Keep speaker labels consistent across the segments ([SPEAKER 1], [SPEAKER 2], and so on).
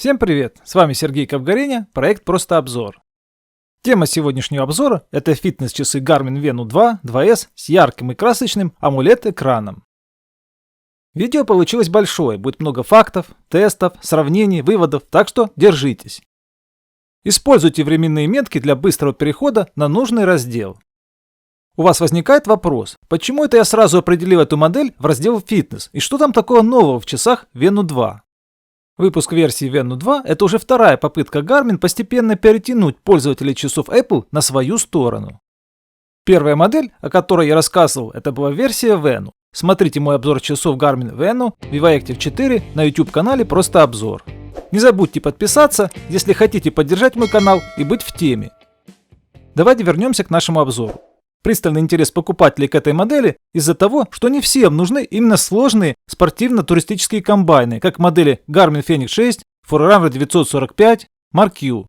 [SPEAKER 1] Всем привет! С вами Сергей Ковгореня, проект «Просто обзор». Тема сегодняшнего обзора – это фитнес-часы Garmin Venu 2 2S с ярким и красочным AMOLED-экраном. Видео получилось большое, будет много фактов, тестов, сравнений, выводов, так что держитесь. Используйте временные метки для быстрого перехода на нужный раздел. У вас возникает вопрос, почему это я сразу определил эту модель в раздел «Фитнес» и что там такого нового в часах Venu 2? Выпуск версии Venu 2 – это уже вторая попытка Garmin постепенно перетянуть пользователей часов Apple на свою сторону. Первая модель, о которой я рассказывал, это была версия Venu. Смотрите мой обзор часов Garmin Venu VivoActive 4 на YouTube-канале «Просто обзор». Не забудьте подписаться, если хотите поддержать мой канал и быть в теме. Давайте вернемся к нашему обзору. Пристальный интерес покупателей к этой модели из-за того, что не всем нужны именно сложные спортивно-туристические комбайны, как модели Garmin Fenix 6, Forerunner 945, Mark Q.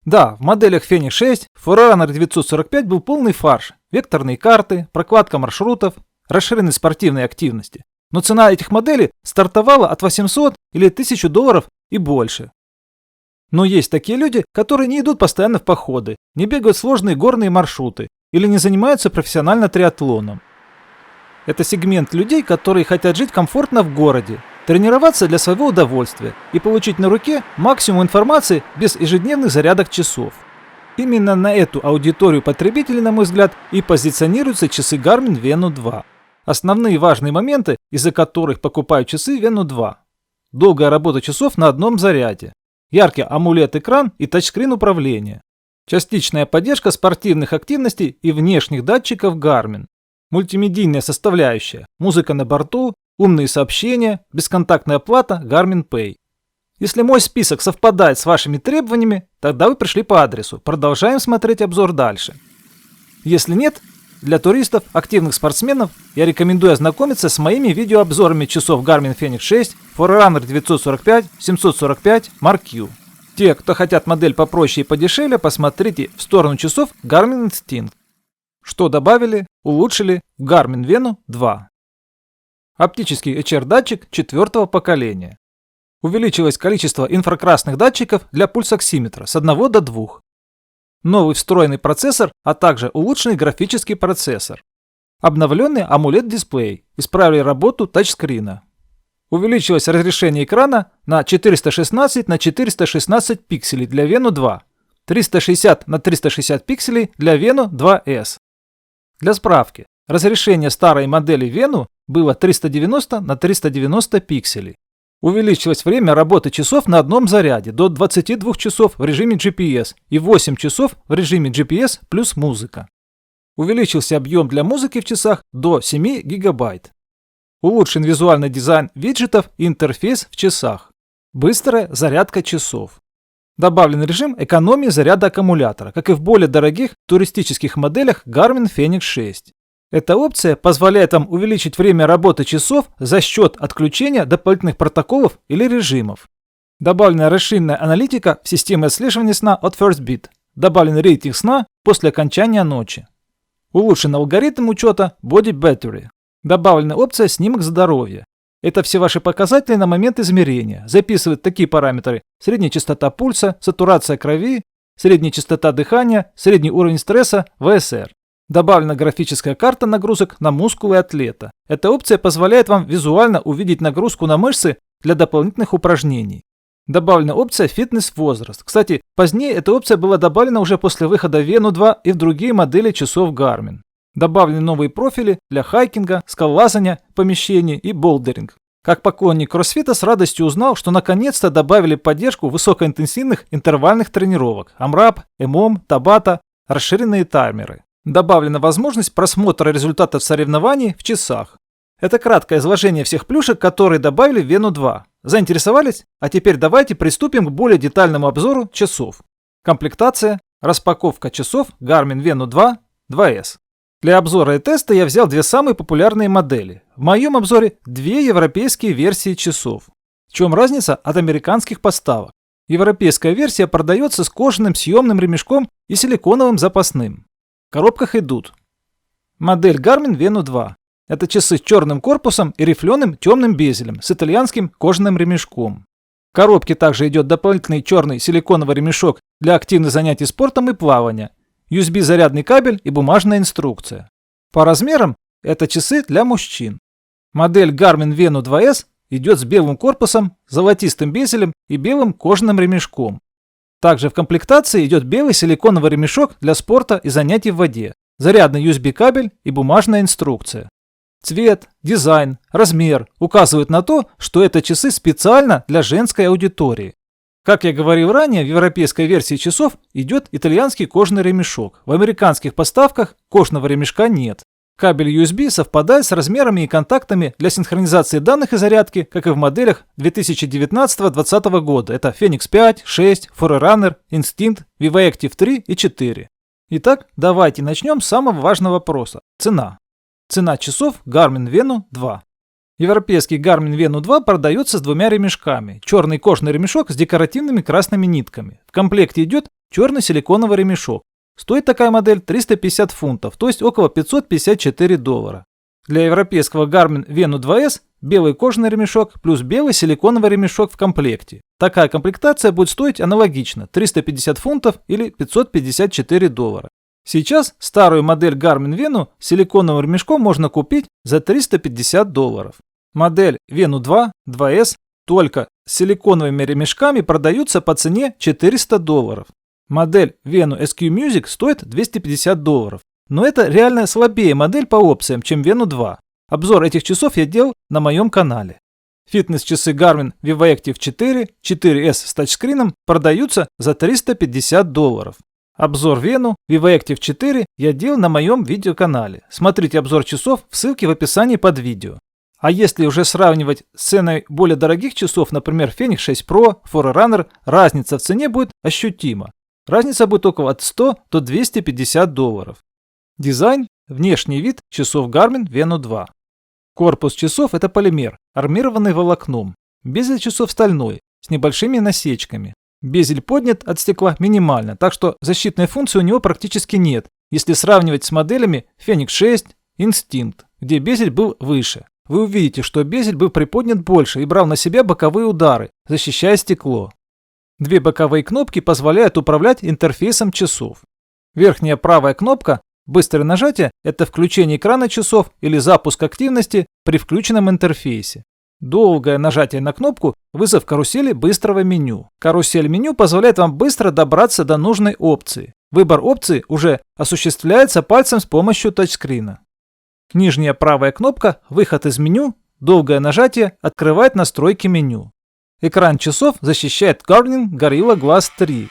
[SPEAKER 1] Да, в моделях Fenix 6, Forerunner 945 был полный фарш, векторные карты, прокладка маршрутов, расширенной спортивной активности. Но цена этих моделей стартовала от 800 или $1000 и больше. Но есть такие люди, которые не идут постоянно в походы, не бегают сложные горные маршруты или не занимаются профессионально триатлоном. Это сегмент людей, которые хотят жить комфортно в городе, тренироваться для своего удовольствия и получить на руке максимум информации без ежедневных зарядок часов. Именно на эту аудиторию потребителей, на мой взгляд, и позиционируются часы Garmin Venu 2. Основные важные моменты, из-за которых покупают часы Venu 2. Долгая работа часов на одном заряде. Яркий AMOLED-экран и тачскрин управления. Частичная поддержка спортивных активностей и внешних датчиков Garmin. Мультимедийная составляющая, музыка на борту, умные сообщения, бесконтактная оплата Garmin Pay. Если мой список совпадает с вашими требованиями, тогда вы пришли по адресу. Продолжаем смотреть обзор дальше. Если нет, для туристов, активных спортсменов я рекомендую ознакомиться с моими видеообзорами часов Garmin Fenix 6, Forerunner 945, 745, Mark Q. Те, кто хотят модель попроще и подешевле, посмотрите в сторону часов Garmin Instinct. Что добавили, улучшили в Garmin Venu 2. Оптический HR-датчик 4-го поколения. Увеличилось количество инфракрасных датчиков для пульсоксиметра с 1 до 2. Новый встроенный процессор, а также улучшенный графический процессор. Обновленный AMOLED-дисплей, исправили работу тачскрина. Увеличилось разрешение экрана на 416 на 416 пикселей для Venu 2, 360 на 360 пикселей для Venu 2S. Для справки, разрешение старой модели Venu было 390 на 390 пикселей. Увеличилось время работы часов на одном заряде до 22 часов в режиме GPS и 8 часов в режиме GPS плюс музыка. Увеличился объем для музыки в часах до 7 гигабайт. Улучшен визуальный дизайн виджетов и интерфейс в часах. Быстрая зарядка часов. Добавлен режим экономии заряда аккумулятора, как и в более дорогих туристических моделях Garmin Fenix 6. Эта опция позволяет вам увеличить время работы часов за счет отключения дополнительных протоколов или режимов. Добавлена расширенная аналитика в системе отслеживания сна от FirstBeat. Добавлен рейтинг сна после окончания ночи. Улучшен алгоритм учета Body Battery. Добавлена опция «Снимок здоровья». Это все ваши показатели на момент измерения. Записывает такие параметры: средняя частота пульса, сатурация крови, средняя частота дыхания, средний уровень стресса, ВСР. Добавлена графическая карта нагрузок на мускулы атлета. Эта опция позволяет вам визуально увидеть нагрузку на мышцы для дополнительных упражнений. Добавлена опция «Фитнес-возраст». Кстати, позднее эта опция была добавлена уже после выхода Venu 2 и в другие модели часов Garmin. Добавлены новые профили для хайкинга, скалолазания, помещений и болдеринг. Как поклонник кроссфита с радостью узнал, что наконец-то добавили поддержку высокоинтенсивных интервальных тренировок AMRAP, EMOM, Tabata, расширенные таймеры. Добавлена возможность просмотра результатов соревнований в часах. Это краткое изложение всех плюшек, которые добавили в Venu 2. Заинтересовались? А теперь давайте приступим к более детальному обзору часов. Комплектация, распаковка часов Garmin Venu 2 2S. Для обзора и теста я взял две самые популярные модели. В моем обзоре две европейские версии часов. В чем разница от американских поставок? Европейская версия продается с кожаным съемным ремешком и силиконовым запасным. В коробках идут модель Garmin Venu 2. Это часы с черным корпусом и рифленым темным безелем с итальянским кожаным ремешком. В коробке также идет дополнительный черный силиконовый ремешок для активных занятий спортом и плавания, USB-зарядный кабель и бумажная инструкция. По размерам это часы для мужчин. Модель Garmin Venu 2S идет с белым корпусом, золотистым безелем и белым кожаным ремешком. Также в комплектации идет белый силиконовый ремешок для спорта и занятий в воде, зарядный USB-кабель и бумажная инструкция. Цвет, дизайн, размер указывают на то, что это часы специально для женской аудитории. Как я говорил ранее, в европейской версии часов идет итальянский кожаный ремешок. В американских поставках кожаного ремешка нет. Кабель USB совпадает с размерами и контактами для синхронизации данных и зарядки, как и в моделях 2019-2020 года. Это Fenix 5, 6, Forerunner, Instinct, Vivoactive 3 и 4. Итак, давайте начнем с самого важного вопроса – цена. Цена часов Garmin Venu 2. Европейский Garmin Venu 2 продается с двумя ремешками. Черный кожаный ремешок с декоративными красными нитками. В комплекте идет черный силиконовый ремешок. Стоит такая модель 350 фунтов, то есть около $554. Для европейского Garmin Venu 2S белый кожаный ремешок плюс белый силиконовый ремешок в комплекте. Такая комплектация будет стоить аналогично 350 фунтов или $554. Сейчас старую модель Garmin Venu с силиконовым ремешком можно купить за $350. Модель Venu 2, 2S только с силиконовыми ремешками продаются по цене $400. Модель Venu SQ Music стоит $250. Но это реально слабее модель по опциям, чем Venu 2. Обзор этих часов я делал на моем канале. Фитнес-часы Garmin Vivoactive 4, 4S с тачскрином продаются за $350. Обзор Venu Vivoactive 4 я делал на моем видеоканале. Смотрите обзор часов в ссылке в описании под видео. А если уже сравнивать с ценой более дорогих часов, например Fenix 6 Pro, Forerunner, разница в цене будет ощутима. Разница будет около от $100 до $250. Дизайн, внешний вид часов Garmin Venu 2. Корпус часов это полимер, армированный волокном. Безель часов стальной, с небольшими насечками. Безель поднят от стекла минимально, так что защитной функции у него практически нет, если сравнивать с моделями Fenix 6, Instinct, где безель был выше. Вы увидите, что безель был приподнят больше и брал на себя боковые удары, защищая стекло. Две боковые кнопки позволяют управлять интерфейсом часов. Верхняя правая кнопка быстрое нажатие – это включение экрана часов или запуск активности при включенном интерфейсе. Долгое нажатие на кнопку – вызов карусели быстрого меню. Карусель меню позволяет вам быстро добраться до нужной опции. Выбор опции уже осуществляется пальцем с помощью тачскрина. Нижняя правая кнопка – выход из меню, долгое нажатие открывает настройки меню. Экран часов защищает Garmin Gorilla Glass 3.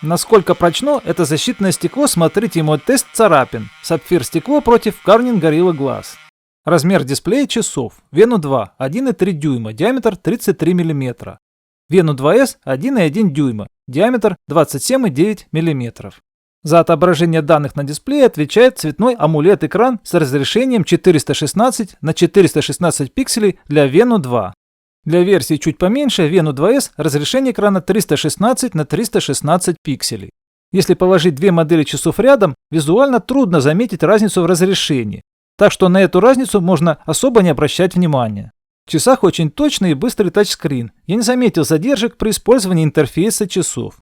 [SPEAKER 1] Насколько прочно это защитное стекло, смотрите мой тест царапин. Сапфир стекло против Garmin Gorilla Glass. Размер дисплея часов. Venu 2 1,3 дюйма, диаметр 33 мм. Venu 2S 1,1 дюйма, диаметр 27,9 мм. За отображение данных на дисплее отвечает цветной AMOLED-экран с разрешением 416 на 416 пикселей для Venu 2. Для версии чуть поменьше Venu 2S разрешение экрана 316 на 316 пикселей. Если положить две модели часов рядом, визуально трудно заметить разницу в разрешении. Так что на эту разницу можно особо не обращать внимания. В часах очень точный и быстрый тачскрин. Я не заметил задержек при использовании интерфейса часов.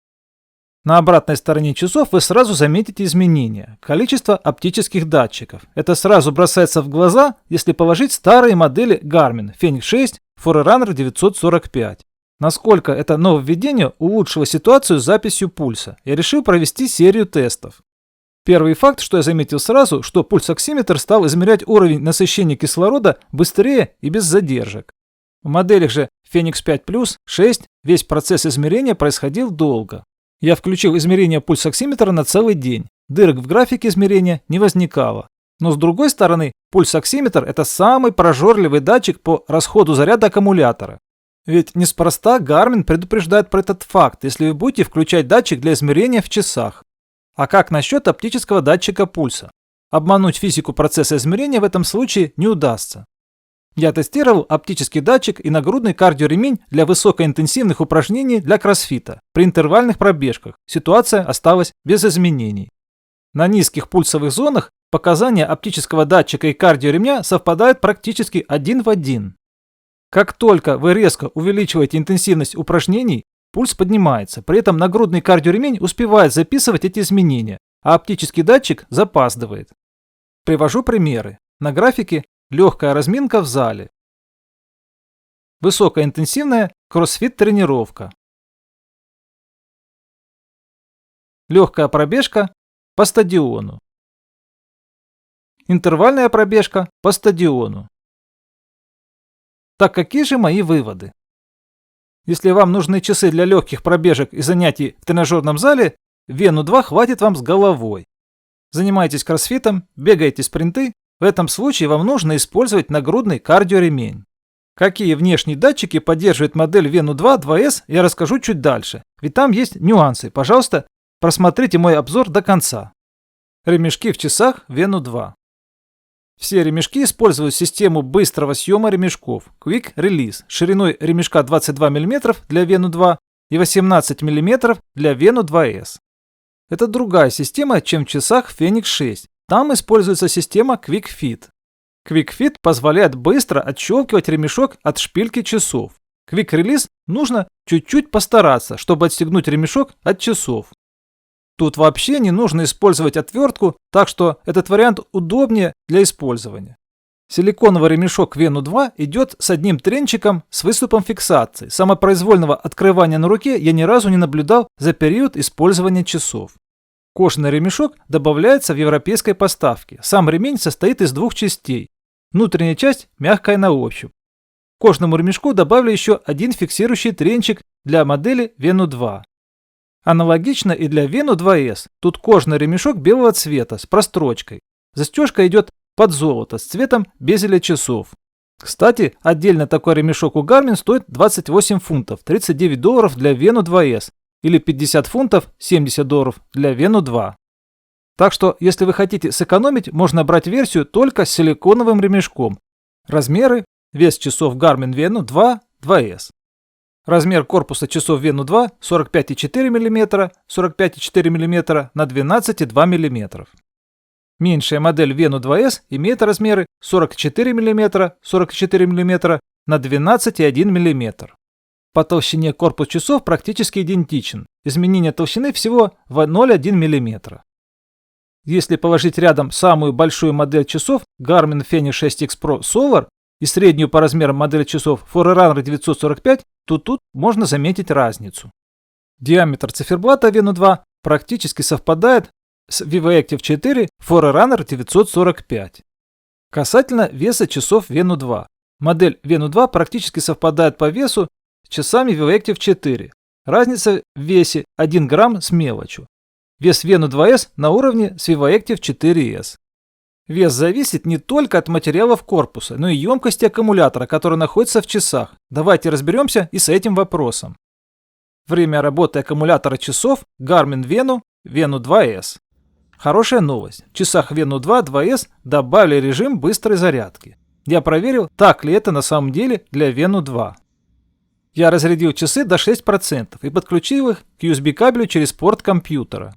[SPEAKER 1] На обратной стороне часов вы сразу заметите изменения. Количество оптических датчиков. Это сразу бросается в глаза, если положить старые модели Garmin Fenix 6, Forerunner 945. Насколько это нововведение улучшило ситуацию с записью пульса, я решил провести серию тестов. Первый факт, что я заметил сразу, что пульсоксиметр стал измерять уровень насыщения кислорода быстрее и без задержек. В моделях же Fenix 5 Plus, 6 весь процесс измерения происходил долго. Я включил измерение пульсоксиметра на целый день. Дырок в графике измерения не возникало. Но с другой стороны, пульсоксиметр – это самый прожорливый датчик по расходу заряда аккумулятора. Ведь неспроста Garmin предупреждает про этот факт, если вы будете включать датчик для измерения в часах. А как насчет оптического датчика пульса? Обмануть физику процесса измерения в этом случае не удастся. Я тестировал оптический датчик и нагрудный кардиоремень для высокоинтенсивных упражнений для кроссфита. При интервальных пробежках ситуация осталась без изменений. На низких пульсовых зонах показания оптического датчика и кардиоремня совпадают практически один в один. Как только вы резко увеличиваете интенсивность упражнений, пульс поднимается. При этом нагрудный кардиоремень успевает записывать эти изменения, а оптический датчик запаздывает. Привожу примеры. На графике легкая разминка в зале. Высокоинтенсивная кроссфит-тренировка. Легкая пробежка по стадиону. Интервальная пробежка по стадиону. Так какие же мои выводы? Если вам нужны часы для легких пробежек и занятий в тренажерном зале, Вену 2 хватит вам с головой. Занимайтесь кроссфитом, бегаете спринты, в этом случае вам нужно использовать нагрудный кардиоремень. Какие внешние датчики поддерживает модель Вену 2 2S, я расскажу чуть дальше, ведь там есть нюансы. Пожалуйста, просмотрите мой обзор до конца. Ремешки в часах Вену 2. Все ремешки используют систему быстрого съема ремешков Quick Release шириной ремешка 22 мм для Вену 2 и 18 мм для Вену 2S. Это другая система, чем в часах Fenix 6. Там используется система Quick Fit. Quick Fit позволяет быстро отщелкивать ремешок от шпильки часов. Quick Release нужно чуть-чуть постараться, чтобы отстегнуть ремешок от часов. Тут вообще не нужно использовать отвертку, так что этот вариант удобнее для использования. Силиконовый ремешок Вену 2 идет с одним тренчиком с выступом фиксации. Самопроизвольного открывания на руке я ни разу не наблюдал за период использования часов. Кожаный ремешок добавляется в европейской поставке. Сам ремень состоит из двух частей. Внутренняя часть мягкая на ощупь. К кожному ремешку добавили еще один фиксирующий тренчик для модели Вену 2. Аналогично и для Вену 2S. Тут кожаный ремешок белого цвета с прострочкой. Застежка идет под золото с цветом безеля часов. Кстати, отдельно такой ремешок у Garmin стоит 28 фунтов, $39 для Вену 2S или 50 фунтов, $70 для Вену 2. Так что, если вы хотите сэкономить, можно брать версию только с силиконовым ремешком. Размеры: вес часов Garmin Venu 2 2S. Размер корпуса часов Venu 2 45,4 мм, 45,4 мм на 12,2 мм. Меньшая модель Venu 2S имеет размеры 44 мм, 44 мм на 12,1 мм. По толщине корпус часов практически идентичен. Изменение толщины всего в 0,1 мм. Если положить рядом самую большую модель часов Garmin Fenix 6X Pro Solar и среднюю по размерам модель часов Forerunner 945, то тут можно заметить разницу. Диаметр циферблата Venu 2 практически совпадает с Vivoactive 4 Forerunner 945. Касательно веса часов Venu 2. Модель Venu 2 практически совпадает по весу с часами Vivoactive 4. Разница в весе 1 грамм с мелочью. Вес Venu 2S на уровне с Vivoactive 4S. Вес зависит не только от материалов корпуса, но и емкости аккумулятора, который находится в часах. Давайте разберемся и с этим вопросом. Время работы аккумулятора часов Garmin Venu 2S. Хорошая новость. В часах Venu 2 2S добавили режим быстрой зарядки. Я проверил, так ли это на самом деле для Venu 2. Я разрядил часы до 6% и подключил их к USB кабелю через порт компьютера.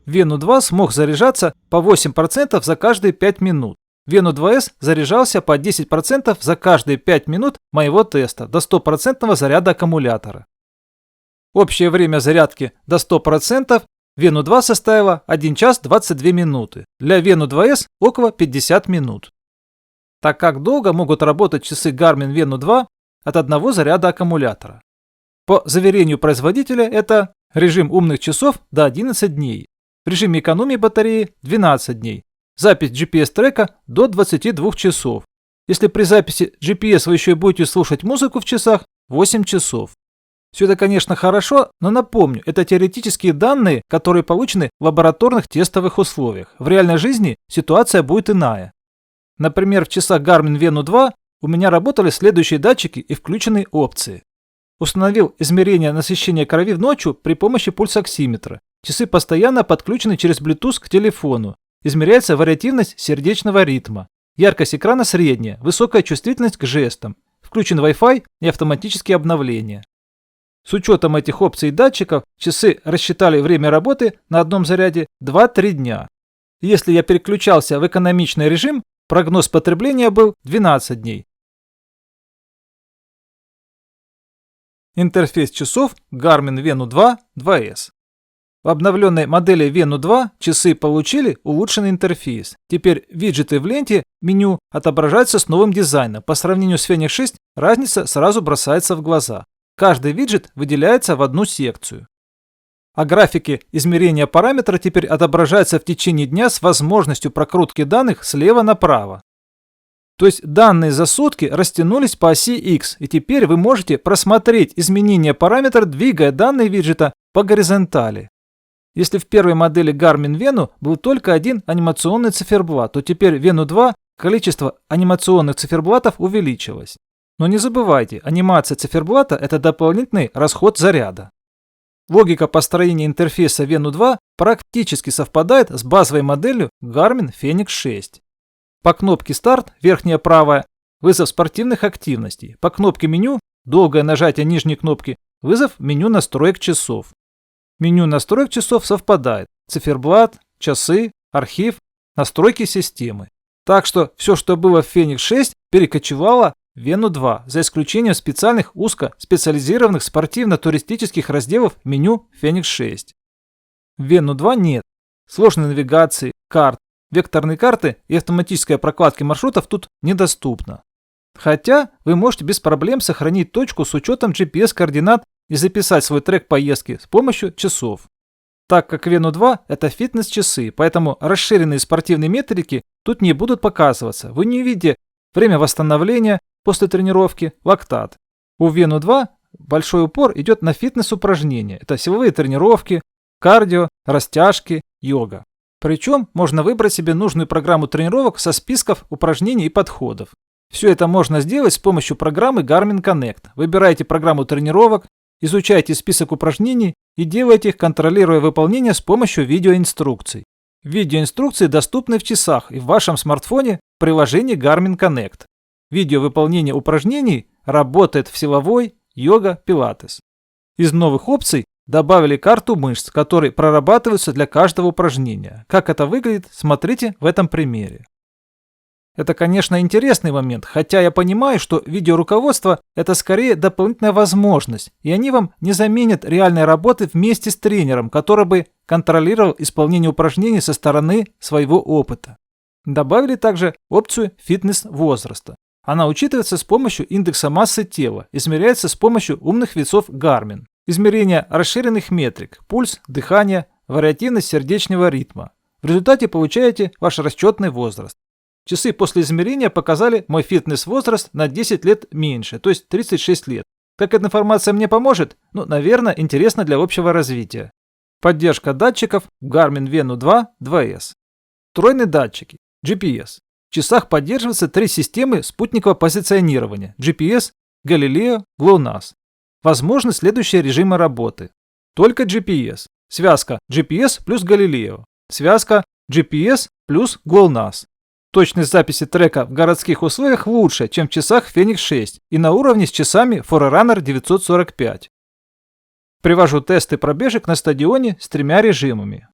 [SPEAKER 1] Venu 2 смог заряжаться по 8% за каждые 5 минут. Venu 2S заряжался по 10% за каждые 5 минут моего теста до 100% заряда аккумулятора. Общее время зарядки до 100% Venu 2 составило 1 час 22 минуты. Для Venu 2S около 50 минут. Так как долго могут работать часы Garmin Venu 2 от одного заряда аккумулятора? По заверению производителя это режим умных часов до 11 дней. В режиме экономии батареи 12 дней. Запись GPS-трека до 22 часов. Если при записи GPS вы еще и будете слушать музыку в часах, 8 часов. Все это, конечно, хорошо, но напомню, это теоретические данные, которые получены в лабораторных тестовых условиях. В реальной жизни ситуация будет иная. Например, в часах Garmin Venu 2 у меня работали следующие датчики и включенные опции. Установил измерение насыщения крови ночью при помощи пульсоксиметра. Часы постоянно подключены через Bluetooth к телефону. Измеряется вариативность сердечного ритма. Яркость экрана средняя, высокая чувствительность к жестам. Включен Wi-Fi и автоматические обновления. С учетом этих опций и датчиков, часы рассчитали время работы на одном заряде 2-3 дня. Если я переключался в экономичный режим, прогноз потребления был 12 дней. Интерфейс часов Garmin Venu 2 2S. В обновленной модели Venu 2 часы получили улучшенный интерфейс. Теперь виджеты в ленте меню отображаются с новым дизайном. По сравнению с Fenix 6 разница сразу бросается в глаза. Каждый виджет выделяется в одну секцию. А графики измерения параметра теперь отображаются в течение дня с возможностью прокрутки данных слева направо. То есть данные за сутки растянулись по оси X, и теперь вы можете просмотреть изменения параметра, двигая данные виджета по горизонтали. Если в первой модели Garmin Venu был только один анимационный циферблат, то теперь Venu 2 количество анимационных циферблатов увеличилось. Но не забывайте, анимация циферблата – это дополнительный расход заряда. Логика построения интерфейса Venu 2 практически совпадает с базовой моделью Garmin Fenix 6. По кнопке «Старт» верхняя правая – вызов спортивных активностей. По кнопке «Меню» – долгое нажатие нижней кнопки – вызов меню настроек часов. Меню настроек часов совпадает. Циферблат, часы, архив, настройки системы. Так что все, что было в Fenix 6, перекочевало в Venu 2, за исключением специальных узкоспециализированных спортивно-туристических разделов меню Fenix 6. В Venu 2 нет сложной навигации, карт, векторной карты и автоматической прокладки маршрутов тут недоступно. Хотя вы можете без проблем сохранить точку с учетом GPS-координат и записать свой трек поездки с помощью часов. Так как Venu 2 это фитнес-часы, поэтому расширенные спортивные метрики тут не будут показываться. Вы не увидите время восстановления после тренировки, лактат. У Venu 2 большой упор идет на фитнес-упражнения. Это силовые тренировки, кардио, растяжки, йога. Причем можно выбрать себе нужную программу тренировок со списков упражнений и подходов. Все это можно сделать с помощью программы Garmin Connect. Выбираете программу тренировок, изучайте список упражнений и делайте их, контролируя выполнение с помощью видеоинструкций. Видеоинструкции доступны в часах и в вашем смартфоне в приложении Garmin Connect. Видео выполнения упражнений работает в силовой, йога, пилатес. Из новых опций добавили карту мышц, которые прорабатываются для каждого упражнения. Как это выглядит, смотрите в этом примере. Это, конечно, интересный момент, хотя я понимаю, что видеоруководство – это скорее дополнительная возможность, и они вам не заменят реальной работы вместе с тренером, который бы контролировал исполнение упражнений со стороны своего опыта. Добавили также опцию «Фитнес возраста». Она учитывается с помощью индекса массы тела, измеряется с помощью умных весов Garmin. Измерение расширенных метрик – пульс, дыхание, вариативность сердечного ритма. В результате получаете ваш расчетный возраст. Часы после измерения показали мой фитнес-возраст на 10 лет меньше, то есть 36 лет. Как эта информация мне поможет? Наверное, интересно для общего развития. Поддержка датчиков Garmin Venu 2 2S. Встроенные датчики GPS. В часах поддерживаются 3 системы спутникового позиционирования GPS, Galileo, GLONASS. Возможны следующие режимы работы. Только GPS. Связка GPS плюс Galileo. Связка GPS плюс GLONASS. Точность записи трека в городских условиях лучше, чем в часах Fenix 6 и на уровне с часами Forerunner 945. Привожу тесты пробежек на стадионе с 3 режимами.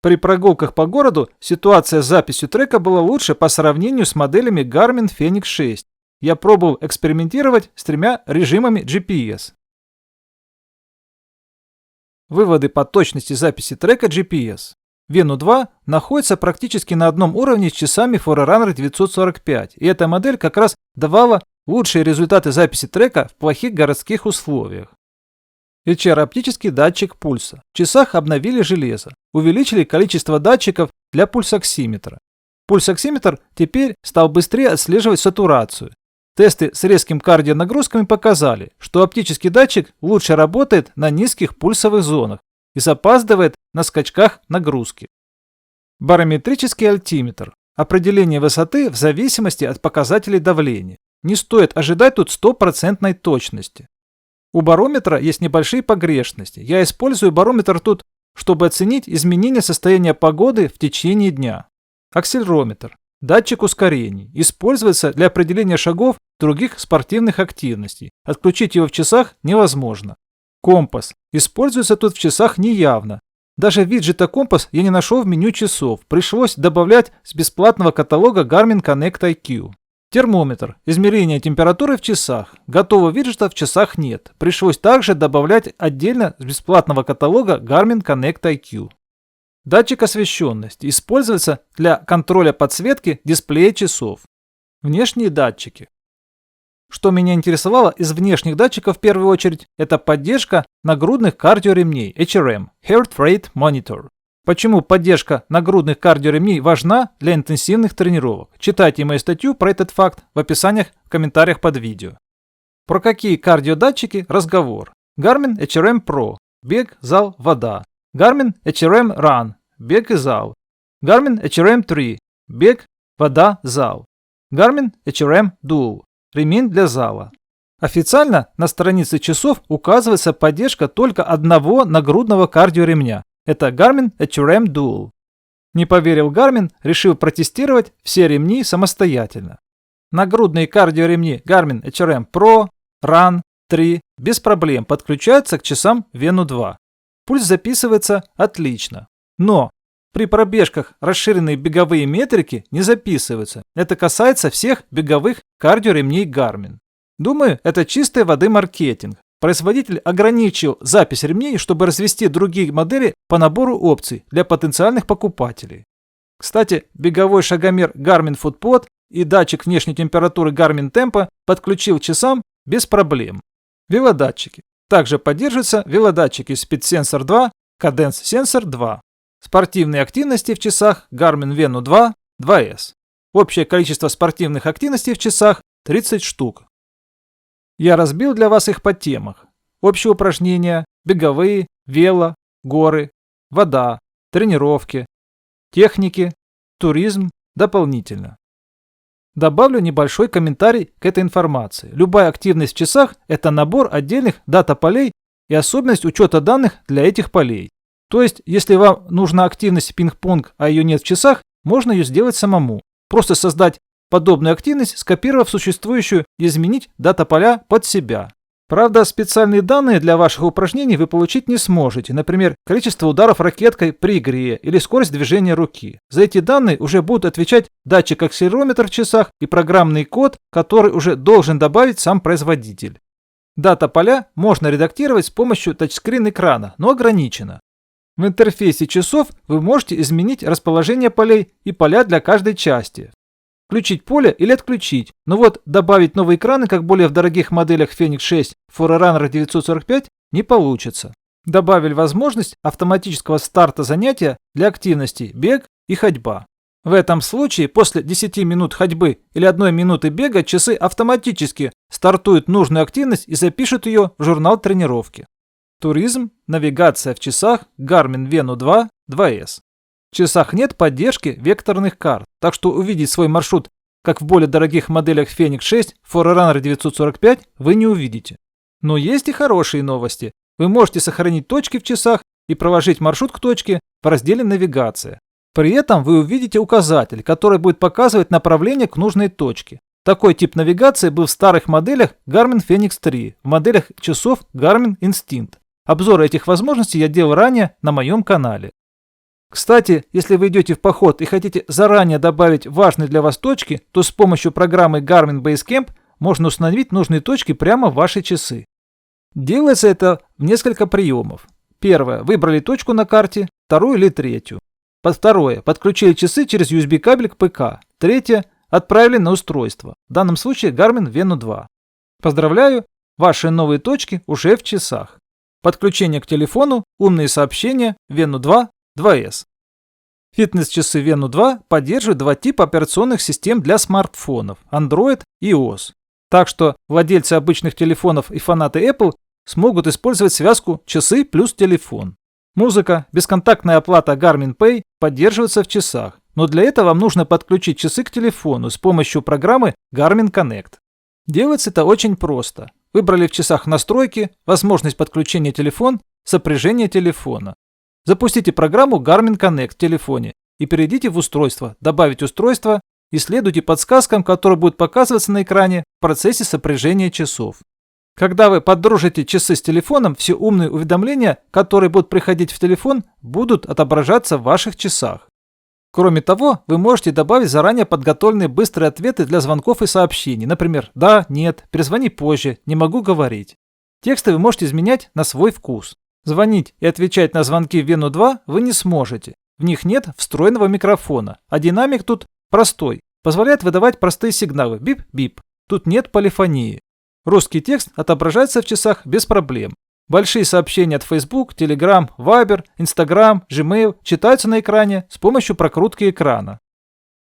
[SPEAKER 1] При прогулках по городу ситуация с записью трека была лучше по сравнению с моделями Garmin Fenix 6. Я пробовал экспериментировать с 3 режимами GPS. Выводы по точности записи трека GPS. Venu 2 находится практически на одном уровне с часами Forerunner 945, и эта модель как раз давала лучшие результаты записи трека в плохих городских условиях. HR-оптический датчик пульса. В часах обновили железо, увеличили количество датчиков для пульсоксиметра. Пульсоксиметр теперь стал быстрее отслеживать сатурацию. Тесты с резкими кардионагрузками показали, что оптический датчик лучше работает на низких пульсовых зонах и запаздывает на скачках нагрузки. Барометрический альтиметр. Определение высоты в зависимости от показателей давления. Не стоит ожидать тут 100% точности. У барометра есть небольшие погрешности. Я использую барометр тут, чтобы оценить изменение состояния погоды в течение дня. Акселерометр. Датчик ускорений. Используется для определения шагов других спортивных активностей. Отключить его в часах невозможно. Компас. Используется тут в часах неявно. Даже виджета компас я не нашел в меню часов, пришлось добавлять с бесплатного каталога Garmin Connect IQ. Термометр, измерение температуры в часах. Готового виджета в часах нет. Пришлось также добавлять отдельно с бесплатного каталога Garmin Connect IQ. Датчик освещенности используется для контроля подсветки дисплея часов. Внешние датчики. Что меня интересовало из внешних датчиков в первую очередь, это поддержка нагрудных кардиоремней HRM Heart Rate Monitor. Почему поддержка нагрудных кардиоремней важна для интенсивных тренировок? Читайте мою статью про этот факт в описаниях в комментариях под видео. Про какие кардиодатчики разговор? Garmin HRM Pro – бег, зал, вода. Garmin HRM Run – бег и зал. Garmin HRM 3 – бег, вода, зал. Garmin HRM Dual – ремень для зала. Официально на странице часов указывается поддержка только одного нагрудного кардиоремня. Это Garmin HRM Dual. Не поверил Garmin, решил протестировать все ремни самостоятельно. Нагрудные кардиоремни Garmin HRM Pro, Run 3 без проблем подключаются к часам Venu 2. Пульс записывается отлично. Но при пробежках расширенные беговые метрики не записываются. Это касается всех беговых кардиоремней Garmin. Думаю, это чистой воды маркетинг. Производитель ограничил запись ремней, чтобы развести другие модели по набору опций для потенциальных покупателей. Кстати, беговой шагомер Garmin Footpod и датчик внешней температуры Garmin Tempo подключил к часам без проблем. Велодатчики. Также поддерживаются велодатчики Speed Sensor 2, Cadence Sensor 2. Спортивные активности в часах Garmin Venu 2, 2S. Общее количество спортивных активностей в часах 30 штук. Я разбил для вас их по темах. Общие упражнения, беговые, вело, горы, вода, тренировки, техники, туризм, дополнительно. Добавлю небольшой комментарий к этой информации. Любая активность в часах – это набор отдельных дата-полей и особенность учета данных для этих полей. То есть, если вам нужна активность пинг-понг, а ее нет в часах, можно ее сделать самому. Просто создать подобную активность, скопировав существующую и изменить дата-поля под себя. Правда, специальные данные для ваших упражнений вы получить не сможете, например, количество ударов ракеткой при игре или скорость движения руки. За эти данные уже будут отвечать датчик-акселерометр в часах и программный код, который уже должен добавить сам производитель. Дата-поля можно редактировать с помощью тачскрин экрана, но ограничено. В интерфейсе часов вы можете изменить расположение полей и поля для каждой части. Включить поле или отключить, но вот добавить новые экраны, как более в дорогих моделях Fenix 6 Forerunner 945, не получится. Добавили возможность автоматического старта занятия для активностей бег и ходьба. В этом случае после 10 минут ходьбы или 1 минуты бега часы автоматически стартуют нужную активность и запишут ее в журнал тренировки. Туризм, навигация в часах Garmin Venu 2, 2S. В часах нет поддержки векторных карт, так что увидеть свой маршрут, как в более дорогих моделях Fenix 6 Forerunner 945, вы не увидите. Но есть и хорошие новости. Вы можете сохранить точки в часах и проложить маршрут к точке в разделе «Навигация». При этом вы увидите указатель, который будет показывать направление к нужной точке. Такой тип навигации был в старых моделях Garmin Fenix 3, в моделях часов Garmin Instinct. Обзоры этих возможностей я делал ранее на моем канале. Кстати, если вы идете в поход и хотите заранее добавить важные для вас точки, то с помощью программы Garmin Basecamp можно установить нужные точки прямо в ваши часы. Делается это в несколько приемов. Первое. Выбрали точку на карте, вторую или третью. Второе. Подключили часы через USB кабель к ПК. Третье. Отправили на устройство. В данном случае Garmin Venu 2. Поздравляю, ваши новые точки уже в часах. Подключение к телефону, умные сообщения, Venu 2, 2S. Фитнес-часы Venu 2 поддерживают два типа операционных систем для смартфонов – Android и iOS. Так что владельцы обычных телефонов и фанаты Apple смогут использовать связку часы плюс телефон. Музыка, бесконтактная оплата Garmin Pay поддерживается в часах, но для этого вам нужно подключить часы к телефону с помощью программы Garmin Connect. Делается это очень просто. Выбрали в часах настройки, возможность подключения телефон, сопряжение телефона. Запустите программу Garmin Connect в телефоне и перейдите в устройство, добавить устройство и следуйте подсказкам, которые будут показываться на экране в процессе сопряжения часов. Когда вы поддружите часы с телефоном, все умные уведомления, которые будут приходить в телефон, будут отображаться в ваших часах. Кроме того, вы можете добавить заранее подготовленные быстрые ответы для звонков и сообщений. Например, «Да», «Нет», «Перезвони позже», «Не могу говорить». Тексты вы можете изменять на свой вкус. Звонить и отвечать на звонки в Вену 2 вы не сможете. В них нет встроенного микрофона, а динамик тут простой, позволяет выдавать простые сигналы «бип-бип». Тут нет полифонии. Русский текст отображается в часах без проблем. Большие сообщения от Facebook, Telegram, Viber, Instagram, Gmail читаются на экране с помощью прокрутки экрана.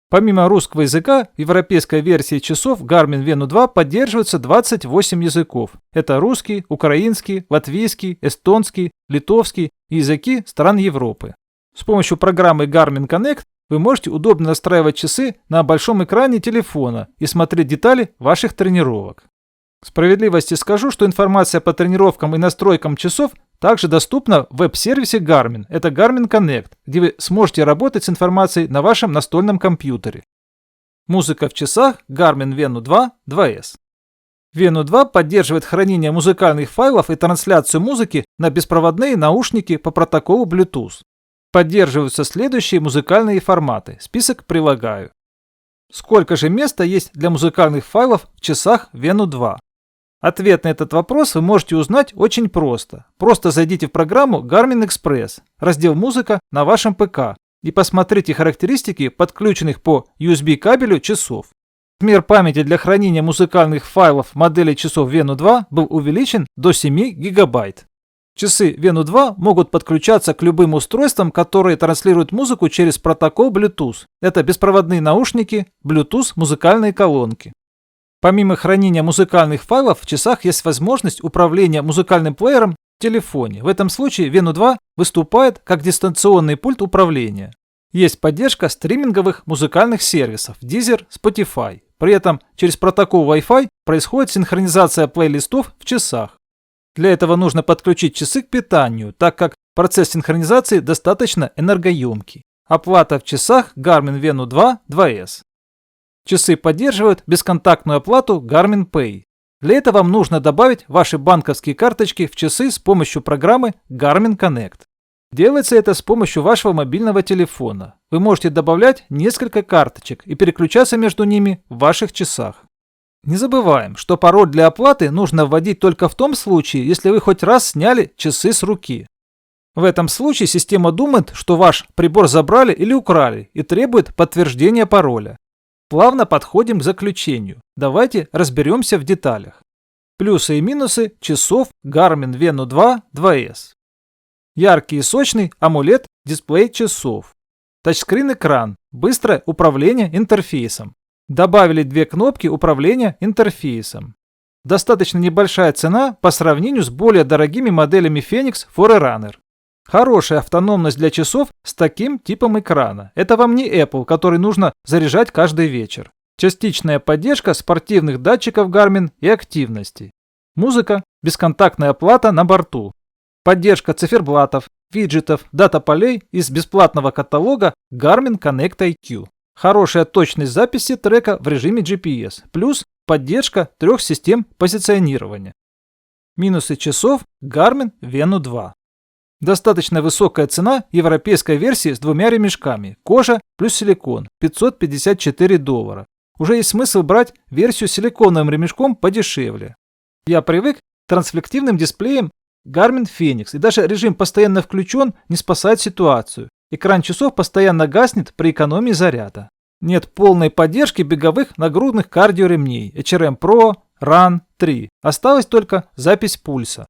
[SPEAKER 1] Помимо русского языка, в европейской версии часов Garmin Venu 2 поддерживаются 28 языков. Это русский, украинский, латвийский, эстонский, литовский и языки стран Европы. С помощью программы Garmin Connect вы можете удобно настраивать часы на большом экране телефона и смотреть детали ваших тренировок. К справедливости скажу, что информация по тренировкам и настройкам часов также доступна в веб-сервисе Garmin. Это Garmin Connect, где вы сможете работать с информацией на вашем настольном компьютере. Музыка в часах Garmin Venu 2 2S. Venu 2 поддерживает хранение музыкальных файлов и трансляцию музыки на беспроводные наушники по протоколу Bluetooth. Поддерживаются следующие музыкальные форматы. Список прилагаю. Сколько же места есть для музыкальных файлов в часах Venu 2? Ответ на этот вопрос вы можете узнать очень просто. Просто зайдите в программу Garmin Express, раздел «Музыка» на вашем ПК и посмотрите характеристики подключенных по USB кабелю часов. Размер памяти для хранения музыкальных файлов модели часов Venu 2 был увеличен до 7 гигабайт. Часы Venu 2 могут подключаться к любым устройствам, которые транслируют музыку через протокол Bluetooth. Это беспроводные наушники, Bluetooth музыкальные колонки. Помимо хранения музыкальных файлов, в часах есть возможность управления музыкальным плеером в телефоне. В этом случае Venu 2 выступает как дистанционный пульт управления. Есть поддержка стриминговых музыкальных сервисов Deezer, Spotify. При этом через протокол Wi-Fi происходит синхронизация плейлистов в часах. Для этого нужно подключить часы к питанию, так как процесс синхронизации достаточно энергоемкий. Оплата в часах Garmin Venu 2 2S. Часы поддерживают бесконтактную оплату Garmin Pay. Для этого вам нужно добавить ваши банковские карточки в часы с помощью программы Garmin Connect. Делается это с помощью вашего мобильного телефона. Вы можете добавлять несколько карточек и переключаться между ними в ваших часах. Не забываем, что пароль для оплаты нужно вводить только в том случае, если вы хоть раз сняли часы с руки. В этом случае система думает, что ваш прибор забрали или украли и требует подтверждения пароля. Плавно подходим к заключению. Давайте разберемся в деталях. Плюсы и минусы часов Garmin Venu 2 2S. Яркий и сочный AMOLED-дисплей часов. Тачскрин-экран. Быстрое управление интерфейсом. Добавили две кнопки управления интерфейсом. Достаточно небольшая цена по сравнению с более дорогими моделями Fenix Forerunner. Хорошая автономность для часов с таким типом экрана. Это вам не Apple, который нужно заряжать каждый вечер. Частичная поддержка спортивных датчиков Garmin и активности. Музыка, бесконтактная оплата на борту. Поддержка циферблатов, виджетов, дата-полей из бесплатного каталога Garmin Connect IQ. Хорошая точность записи трека в режиме GPS. Плюс поддержка 3 систем позиционирования. Минусы часов Garmin Venu 2. Достаточно высокая цена европейской версии с 2 ремешками. Кожа плюс силикон. $554. Уже есть смысл брать версию с силиконовым ремешком подешевле. Я привык к трансфлективным дисплеям Garmin Fenix, и даже режим «Постоянно включен» не спасает ситуацию. Экран часов постоянно гаснет при экономии заряда. Нет полной поддержки беговых нагрудных кардиоремней HRM Pro Run 3. Осталась только запись пульса.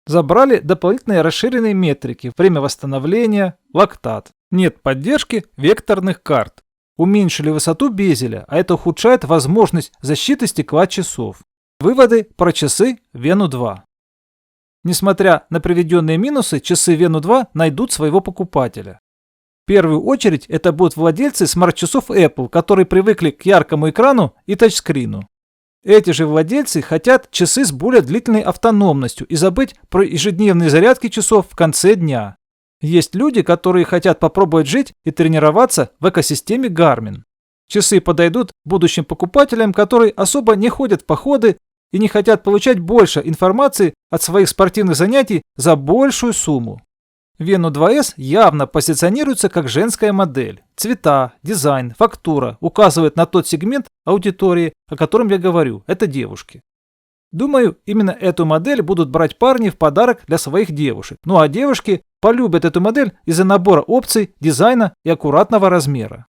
[SPEAKER 1] Забрали дополнительные расширенные метрики, время восстановления, лактат. Нет поддержки векторных карт. Уменьшили высоту безеля, а это ухудшает возможность защиты стекла часов. Выводы про часы Venu 2. Несмотря на приведенные минусы, часы Venu 2 найдут своего покупателя. В первую очередь это будут владельцы смарт-часов Apple, которые привыкли к яркому экрану и тачскрину. Эти же владельцы хотят часы с более длительной автономностью и забыть про ежедневные зарядки часов в конце дня. Есть люди, которые хотят попробовать жить и тренироваться в экосистеме Garmin. Часы подойдут будущим покупателям, которые особо не ходят в походы и не хотят получать больше информации от своих спортивных занятий за большую сумму. Venu 2S явно позиционируется как женская модель. Цвета, дизайн, фактура указывают на тот сегмент аудитории, о котором я говорю, это девушки. Думаю, именно эту модель будут брать парни в подарок для своих девушек. Ну а девушки полюбят эту модель из-за набора опций, дизайна и аккуратного размера.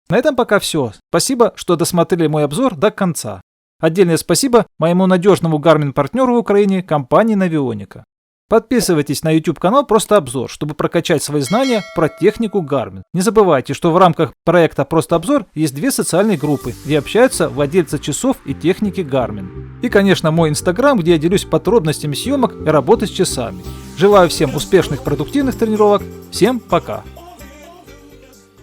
[SPEAKER 1] На этом пока все. Спасибо, что досмотрели мой обзор до конца. Отдельное спасибо моему надежному Garmin-партнеру в Украине, компании Navionics. Подписывайтесь на YouTube канал «Просто обзор», чтобы прокачать свои знания про технику Garmin. Не забывайте, что в рамках проекта «Просто обзор» есть две социальные группы, где общаются владельцы часов и техники Garmin. И, конечно, мой Instagram, где я делюсь подробностями съемок и работы с часами. Желаю всем успешных продуктивных тренировок. Всем пока!